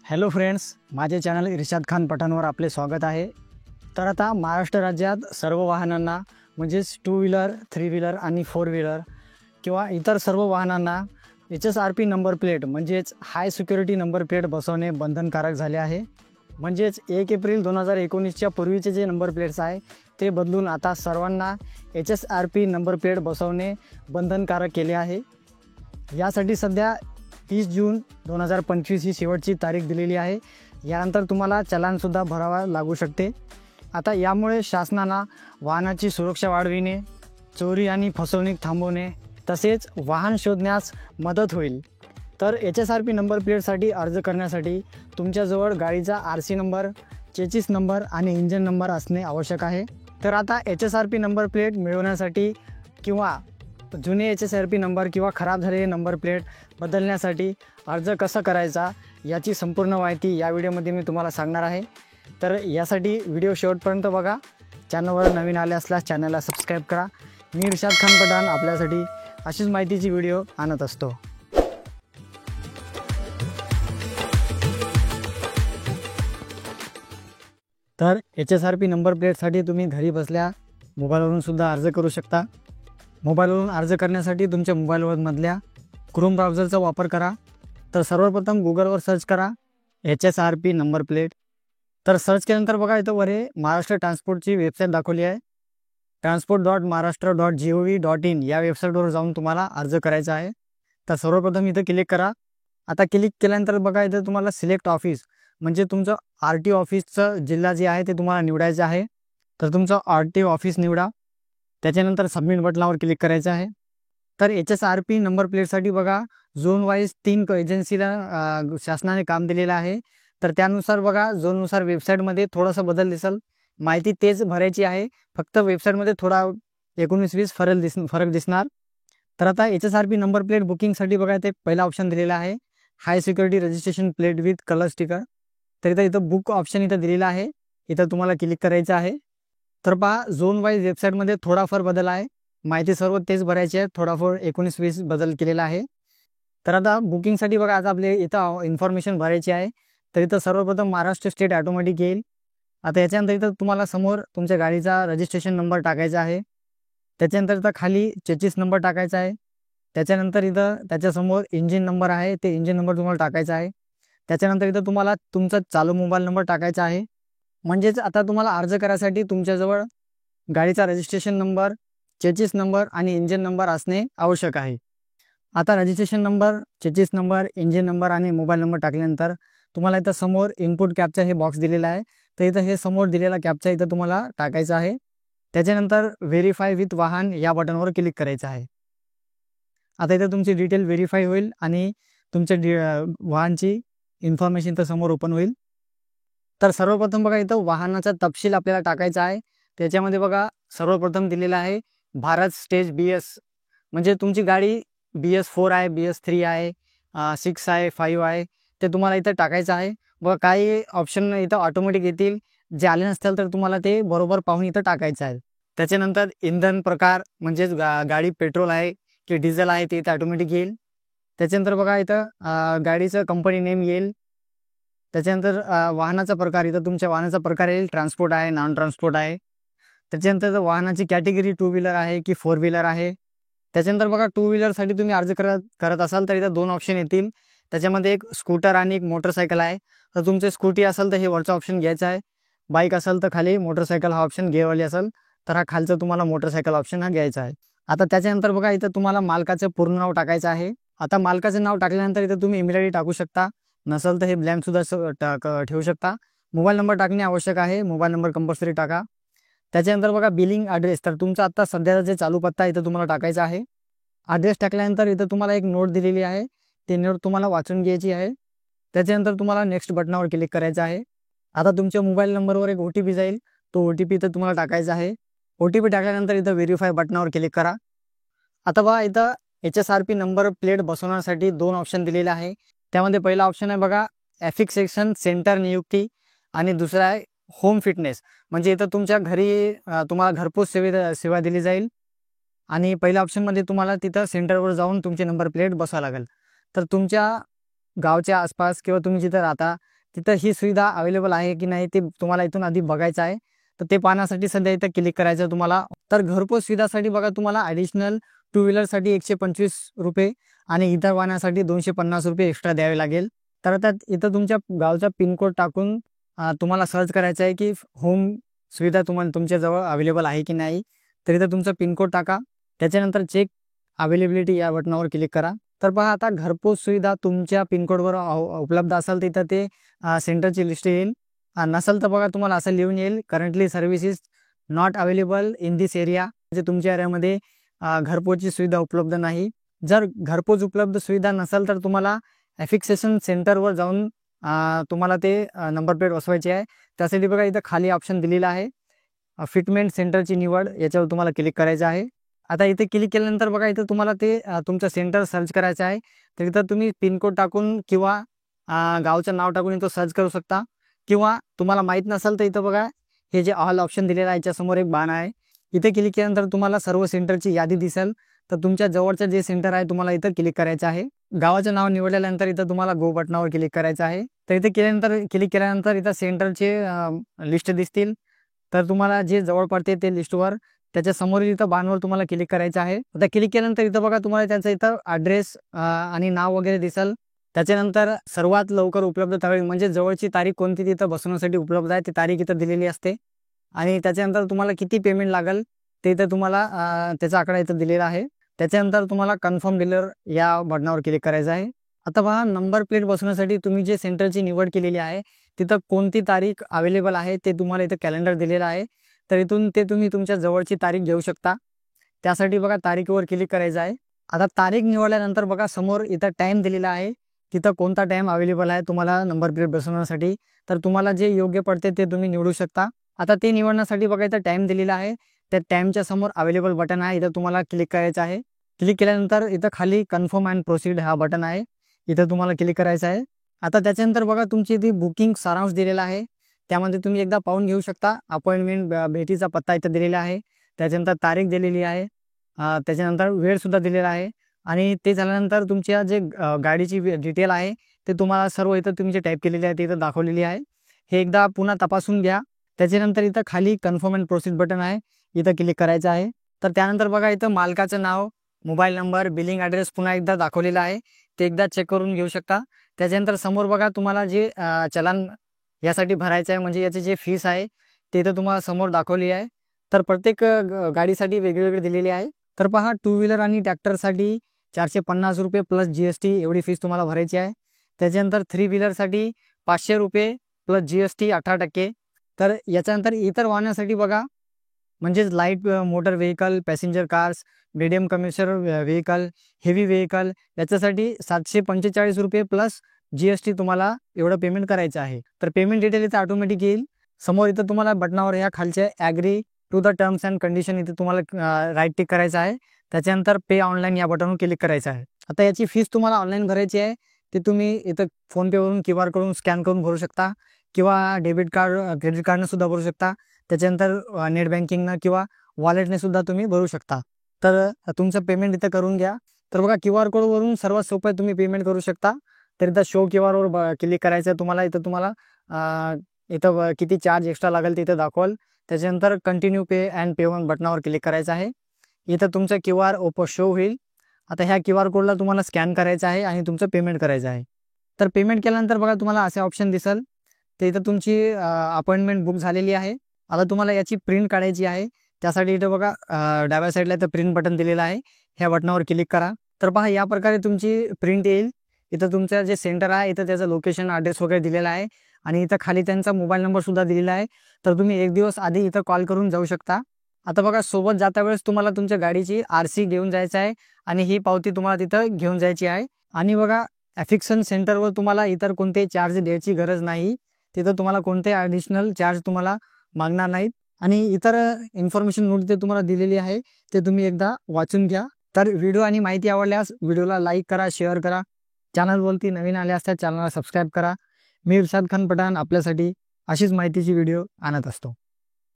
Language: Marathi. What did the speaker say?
हॅलो फ्रेंड्स, माझे चॅनल इर्शाद खान पठाणवर आपले स्वागत आहे। तर आता महाराष्ट्र राज्यात सर्व वाहनांना म्हणजेच 2 व्हीलर, 3 व्हीलर आणि 4 व्हीलर किंवा इतर सर्व वाहनांना HSRP नंबर प्लेट म्हणजेच हाय सिक्युरिटी नंबर प्लेट बसवणे बंधनकारक झाले आहे। म्हणजेच 1 एप्रिल 2019च्या पूर्वीचे जे नंबर प्लेट्स आहे ते बदलून आता सर्वांना HSRP नंबर प्लेट बसवणे बंधनकारक केले आहे। यासाठी सध्या 30 जून 2025 ही शेवटची तारीख दिलेली आहे। यानंतर तुम्हाला चलानसुद्धा भरावा लागू शकते। आता यामुळे शासनाला वाहनाची सुरक्षा वाढविणे, चोरी आणि फसवणूक थांबवणे तसेच वाहन शोधण्यास मदत होईल। तर HSRP नंबर प्लेटसाठी अर्ज करण्यासाठी तुमच्याजवळ गाडीचा RC नंबर, चेसिस नंबर आणि इंजन नंबर असणे आवश्यक आहे। तर आता HSRP नंबर प्लेट मिळवण्यासाठी किंवा जुने HSRP नंबर किंवा खराब झालेले नंबर प्लेट बदलण्यासाठी अर्ज कसा करायचा याची संपूर्ण माहिती या व्हिडिओमध्ये मी तुम्हाला सांगणार आहे। तर यासाठी व्हिडिओ शेवटपर्यंत बघा। चॅनलवर नवीन आले असल्यास चॅनलला सबस्क्राईब करा। मी इर्शाद खान पठाण आपल्यासाठी अशीच माहितीची व्हिडिओ आणत असतो। तर HSRP नंबर प्लेटसाठी तुम्ही घरी बसल्या मोबाईलवरून सुद्धा अर्ज करू शकता। मोबाईलवरून अर्ज करण्यासाठी तुमच्या मोबाईलमधल्या क्रोम ब्राउझरचा वापर करा। तर सर्वप्रथम गूगलवर सर्च करा HSRP नंबर प्लेट। तर सर्च केल्यानंतर बघा इथं वर महाराष्ट्र ट्रान्सपोर्टची वेबसाईट दाखवली आहे, transport.maharashtra.gov.in या वेबसाईटवर जाऊन तुम्हाला अर्ज करायचा आहे। तर सर्वप्रथम इथं क्लिक करा। आता क्लिक केल्यानंतर बघा इथं तुम्हाला सिलेक्ट ऑफिस म्हणजे तुमचं RTO ऑफिसचं जिल्हा जे आहे ते तुम्हाला निवडायचं आहे। तर तुमचं RTO ऑफिस निवडा। त्याच्यानंतर सबमिट बटनावर क्लिक करायचं आहे। तर HSRP नंबर प्लेटसाठी बघा झोन वाईज 3 एजन्सीला शासनाने काम दिलेलं आहे। तर त्यानुसार बघा झोननुसार वेबसाईटमध्ये थोडासा बदल दिसेल, माहिती तेच भरायची आहे, फक्त वेबसाईटमध्ये थोडा 19-20 फरक दिसणार। तर आता HSRP नंबर प्लेट बुकिंगसाठी बघा ते पहिला ऑप्शन दिलेला आहे हाय security registration plate with colour sticker. तर इथं बुक ऑप्शन इथं दिलेला आहे, इथं तुम्हाला क्लिक करायचं आहे। तर पहा झोन वाईज वेबसाईटमध्ये थोडाफार बदल आहे, माहिती सर्व तेच भरायची आहे, थोडाफार 19-20 बदल केलेला आहे। तर आता बुकिंगसाठी बघा आता आपले इथं इन्फॉर्मेशन भरायची आहे। तर इथं सर्वप्रथम महाराष्ट्र स्टेट ऑटोमॅटिक येईल। आता याच्यानंतर इथं तुम्हाला समोर तुमच्या गाडीचा रजिस्ट्रेशन नंबर टाकायचा आहे। त्याच्यानंतर इथं खाली चेसिस नंबर टाकायचा आहे। त्याच्यानंतर इथं त्याच्यासमोर इंजिन नंबर आहे, ते इंजिन नंबर तुम्हाला टाकायचा आहे। त्याच्यानंतर इथं तुम्हाला तुमचा चालू मोबाईल नंबर टाकायचा आहे। म्हणजेच आता तुम्हाला अर्ज करायसाठी तुमच्याजवळ गाडीचा रजिस्ट्रेशन नंबर, चेसिस नंबर आणि इंजिन नंबर असणे आवश्यक आहे। आता registration number, chassis number, engine number आणि मोबाईल नंबर टाकल्यानंतर तुम्हाला इथं समोर इनपुट कॅप्चा हे बॉक्स दिलेला आहे। तर इथं हे समोर दिलेला कॅप्चा इथं तुम्हाला टाकायचा आहे। त्याच्यानंतर व्हेरीफाय विथ वाहन या बटनवर क्लिक करायचं आहे। आता इथं तुमची डिटेल व्हेरीफाय होईल आणि तुमच्या वाहनची इन्फॉर्मेशन इथं समोर ओपन होईल। तर सर्वप्रथम बघा इथं वाहनाचा तपशील आपल्याला टाकायचा आहे। त्याच्यामध्ये बघा सर्वप्रथम दिलेला आहे भारत स्टेज BS, म्हणजे तुमची गाडी BS4 आहे, BS3 आहे, 6 आहे, 5 आहे, ते तुम्हाला इथं टाकायचं आहे। बघा काही ऑप्शन इथं ऑटोमॅटिक येतील, जे आले नसतील तर तुम्हाला ते बरोबर पाहून इथं टाकायचं आहे। त्याच्यानंतर इंधन प्रकार म्हणजेच गाडी पेट्रोल आहे की डिझेल आहे ते इथं ऑटोमॅटिक येईल। त्याच्यानंतर बघा इथं गाडीचं कंपनी नेम येईल। त्याच्यानंतर वाहनाचा प्रकार इथं तुमच्या वाहनाचा प्रकार येईल, ट्रान्सपोर्ट आहे, नॉन ट्रान्सपोर्ट आहे। त्याच्यानंतर वाहनाची कॅटेगरी 2 व्हीलर आहे की 4 व्हीलर आहे। त्याच्यानंतर बघा 2 व्हीलरसाठी तुम्ही अर्ज करत असाल तर इथं 2 ऑप्शन येतील, त्याच्यामध्ये एक स्कूटर आणि एक मोटरसायकल आहे। तर तुमचे स्कूटी असेल तर हे वरचा ऑप्शन घ्यायचा आहे, बाईक असेल तर खाली मोटरसायकल हा ऑप्शन घेवाली असेल तर हा खालचा तुम्हाला मोटरसायकल ऑप्शन हा घ्यायचा आहे। आता त्याच्यानंतर बघा इथं तुम्हाला मालकाचं पूर्ण नाव टाकायचं आहे। आता मालकाचं नाव टाकल्यानंतर इथं तुम्ही ईमेल ID टाकू शकता, नसेल तर हे ब्लँक सुद्धा ठेवू शकता। मोबाईल नंबर टाकणे आवश्यक आहे, मोबाईल नंबर कंपल्सरी टाका। त्याच्यानंतर बघा बिलिंग ॲड्रेस, तर तुमचा आता सध्याचा जे चालू पत्ता इथं तुम्हाला टाकायचा आहे। ॲड्रेस टाकल्यानंतर इथं तुम्हाला एक नोट दिलेली आहे, ते नोट तुम्हाला वाचून घ्यायची आहे। त्याच्यानंतर तुम्हाला नेक्स्ट बटनावर क्लिक करायचं आहे। आता तुमच्या मोबाईल नंबरवर एक OTP जाईल, तो OTP इथं तुम्हाला टाकायचा आहे। OTP टाकल्यानंतर इथं व्हेरीफाय बटनावर क्लिक करा। आता बघा इथं HSRP नंबर प्लेट बसवण्यासाठी 2 ऑप्शन दिलेले आहे। त्यामध्ये पहिला ऑप्शन आहे बघा ॲफिक्सेशन सेंटर नियुक्ती आणि दुसरा आहे होम फिटनेस, म्हणजे इथं तुमच्या घरी तुम्हाला घरपोच सेवा दिली जाईल। आणि पहिल्या ऑप्शनमध्ये तुम्हाला तिथं सेंटरवर जाऊन तुमची नंबर प्लेट बसवावी लागेल। तर तुमच्या गावच्या आसपास किंवा तुम्ही जिथं राहता तिथं ही सुविधा अवेलेबल आहे की नाही ते तुम्हाला इथून आधी बघायचं आहे. तर ते पाहण्यासाठी सध्या इथं क्लिक करायचं तुम्हाला. तर घरपोच सुविधासाठी बघा तुम्हाला ॲडिशनल टू व्हीलरसाठी 125 रुपये आणि इतर वाहनासाठी 250 रुपये एक्स्ट्रा द्यावे लागेल. तर आता इथं तुमच्या गावचा पिनकोड टाकून तुम्हाला सर्च करायचं आहे की होम सुविधा तुम्हाला तुमच्याजवळ अवेलेबल आहे की नाही. तर इथं तुमचा पिनकोड टाका. त्याच्यानंतर चेक अवेलेबिलिटी या बटनावर क्लिक करा. तर पहा आता घरपोच सुविधा तुमच्या पिनकोडवर उपलब्ध असेल तर इथं ते सेंटरची लिस्ट येईल. नसेल तर बघा तुम्हाला असं लिहून येईल currently services not available in this area. म्हणजे तुमच्या एरियामध्ये घरपोचची सुविधा उपलब्ध नाही. जर घरपोच उपलब्ध सुविधा नसेल तर तुम्हाला ॲफिक्सेशन सेंटरवर जाऊन तुम्हाला ते नंबर प्लेट बसवायची आहे. त्यासाठी बघा इथं खाली ऑप्शन दिलेला आहे फिटमेंट सेंटरची निवड, याच्यावर तुम्हाला क्लिक करायचं आहे. आता इथे क्लिक केल्यानंतर बघा इथं तुम्हाला ते तुमचं सेंटर सर्च करायचं आहे. तर इथं तुम्ही पिनकोड टाकून किंवा गावचं नाव टाकून इथं सर्च करू शकता. किंवा तुम्हाला माहीत नसेल तर इथं बघा हे जे ऑल ऑप्शन दिलेलं आहे याच्यासमोर एक बाण आहे. इथे क्लिक केल्यानंतर तुम्हाला सर्व सेंटरची यादी दिसेल. तर तुमच्या जवळचं जे सेंटर आहे तुम्हाला इथं क्लिक करायचं आहे. गावाचं नाव निवडल्यानंतर इथं तुम्हाला गो बटनावर क्लिक करायचं आहे. तर इथे क्लिक केल्यानंतर इथं सेंटरचे लिस्ट दिसतील. तर तुम्हाला जे जवळ पडते ते लिस्टवर त्याच्या समोरील इथं बाणवर तुम्हाला क्लिक करायचं आहे. आता क्लिक केल्यानंतर इथं बघा तुम्हाला त्यांचं इथं ॲड्रेस आणि नाव वगैरे दिसेल. त्याच्यानंतर सर्वात लवकर उपलब्ध तारीख म्हणजे जवळची तारीख कोणती तिथं बसवण्यासाठी उपलब्ध आहे ती तारीख इथं दिलेली असते. आणि त्याच्यानंतर तुम्हाला किती पेमेंट लागेल ते इथं तुम्हाला त्याचा आकडा इथं दिलेला आहे. त्याच्यानंतर तुम्हाला कन्फर्म डीलर या बटनावर क्लिक करायचं आहे. आता पहा नंबर प्लेट बसवण्यासाठी तुम्ही जे सेंटरची निवड केलेली आहे तिथं कोणती तारीख अवेलेबल आहे ते तुम्हाला इथं कॅलेंडर दिलेलं आहे. तर इथून ते तुम्ही तुमच्या जवळची तारीख घेऊ शकता. त्यासाठी बघा तारीखवर क्लिक करायचं आहे. आता तारीख निवडल्यानंतर बघा समोर इथं टाईम दिलेला आहे. तिथं कोणता टाईम अवेलेबल आहे तुम्हाला नंबर प्लेट बसवण्यासाठी. तर तुम्हाला जे योग्य पडते ते तुम्ही निवडू शकता. आता ते निवडण्यासाठी बघा इथं टाईम दिलेला आहे. त्या टाईमच्या समोर अवेलेबल बटन आहे. इथं तुम्हाला क्लिक करायचं आहे. क्लिक केल्यानंतर इथं खाली कन्फर्म अँड प्रोसीड हा बटन आहे. इथं तुम्हाला क्लिक करायचं आहे. आता त्याच्यानंतर बघा तुमची इथे बुकिंग सारांश दिलेला आहे. त्यामध्ये तुम्ही एकदा पाहून घेऊ शकता. अपॉइंटमेंट भेटीचा पत्ता इथं दिलेला आहे. त्याच्यानंतर तारीख दिलेली आहे. त्याच्यानंतर वेळसुद्धा दिलेला आहे. आणि ते झाल्यानंतर तुमच्या जे गाडीची डिटेल आहे ते तुम्हाला सर्व इथं तुम्ही जे टाईप केलेली आहे ते इथं दाखवलेली आहे. हे एकदा पुन्हा तपासून घ्या. त्याच्यानंतर इथं खाली कन्फर्म अँड प्रोसीड बटन आहे. इथं क्लिक करायचं आहे. तर त्यानंतर बघा इथं मालकाचं नाव, मोबाईल नंबर, बिलिंग ॲड्रेस पुन्हा एकदा दाखवलेला आहे. ते एकदा चेक करून घेऊ शकता. त्याच्यानंतर समोर बघा तुम्हाला जे चलन यासाठी भरायचं आहे म्हणजे याची जे फीस आहे ते इथं तुम्हाला समोर दाखवली आहे. तर प्रत्येक गाडीसाठी वेगवेगळी दिलेली आहे. तर पहा टू व्हीलर आणि ट्रॅक्टरसाठी 450 रुपये प्लस GST एवढी फीस तुम्हाला भरायची आहे. त्याच्यानंतर 3 व्हीलरसाठी 500 रुपये प्लस GST 18%. तर याच्यानंतर इतर वाहनासाठी बघा म्हणजेच light motor vehicle, passenger cars, medium commercial vehicle, heavy vehicle याच्यासाठी 745 रुपये प्लस GST तुम्हाला एवढं पेमेंट करायचं आहे. तर पेमेंट डिटेल इथं ऑटोमॅटिक येईल. समोर इथं तुम्हाला बटनावर ह्या खालच्या agree to the terms and condition इथे तुम्हाला राईट टिक करायचं आहे. त्याच्यानंतर पे ऑनलाईन या बटनवर क्लिक करायचं आहे. आता याची फीस तुम्हाला ऑनलाईन भरायची आहे. ते तुम्ही इथं फोनपेवरून QR करून स्कॅन करून भरू शकता किंवा डेबिट कार्ड, क्रेडिट कार्डनं सुद्धा भरू शकता. त्याच्यानंतर नेट बँकिंगनं किंवा वॉलेटने सुद्धा तुम्ही भरू शकता. तर तुमचं पेमेंट इथं करून घ्या. तर बघा QR कोडवरून सर्वात सोपं तुम्ही पेमेंट करू शकता. तर इथं शो QR क्लिक करायचं आहे तुम्हाला. इथं तुम्हाला इथं किती चार्ज एक्स्ट्रा लागेल तिथं दाखवाल. त्याच्यानंतर continue pay and pay on बटनावर क्लिक करायचं आहे. इथं तुमचं QR शो होईल. आता ह्या QR कोडला तुम्हाला स्कॅन करायचं आहे आणि तुमचं पेमेंट करायचं आहे. तर पेमेंट केल्यानंतर बघा तुम्हाला असे ऑप्शन दिसेल. तर इथं तुमची अपॉइंटमेंट बुक झालेली आहे. आता तुम्हाला याची प्रिंट काढायची आहे. त्यासाठी इथं बघा डाव्या साईडला इथं प्रिंट बटन दिलेलं आहे. ह्या बटनावर क्लिक करा. तर पहा या प्रकारे तुमची प्रिंट येईल. इथं तुमचं जे सेंटर आहे इथं त्याचं लोकेशन, ॲड्रेस वगैरे दिलेला आहे आणि इथं खाली त्यांचा मोबाईल नंबरसुद्धा दिलेला आहे. तर तुम्ही एक दिवस आधी इथं कॉल करून जाऊ शकता. आता बघा सोबत जाता वेळेस तुम्हाला तुमच्या गाडीची RC घेऊन जायचं आहे आणि ही पावती तुम्हाला तिथं घेऊन जायची आहे. आणि बघा ॲफिक्सन सेंटरवर तुम्हाला इतर कोणतेही चार्ज द्यायची गरज नाही. तिथं तुम्हाला कोणतेही ॲडिशनल चार्ज तुम्हाला मागणार नाहीत. आणि इतर इन्फॉर्मेशन नोट ते तुम्हाला दिलेली आहे ते तुम्ही एकदा वाचून घ्या. तर व्हिडिओ आणि माहिती आवडल्यास व्हिडिओला लाईक करा, शेअर करा. चॅनलवरती नवीन आले असतात चॅनलला सबस्क्राईब करा. मी इरशाद खान पठाण आपल्यासाठी अशीच माहितीची व्हिडिओ आणत असतो.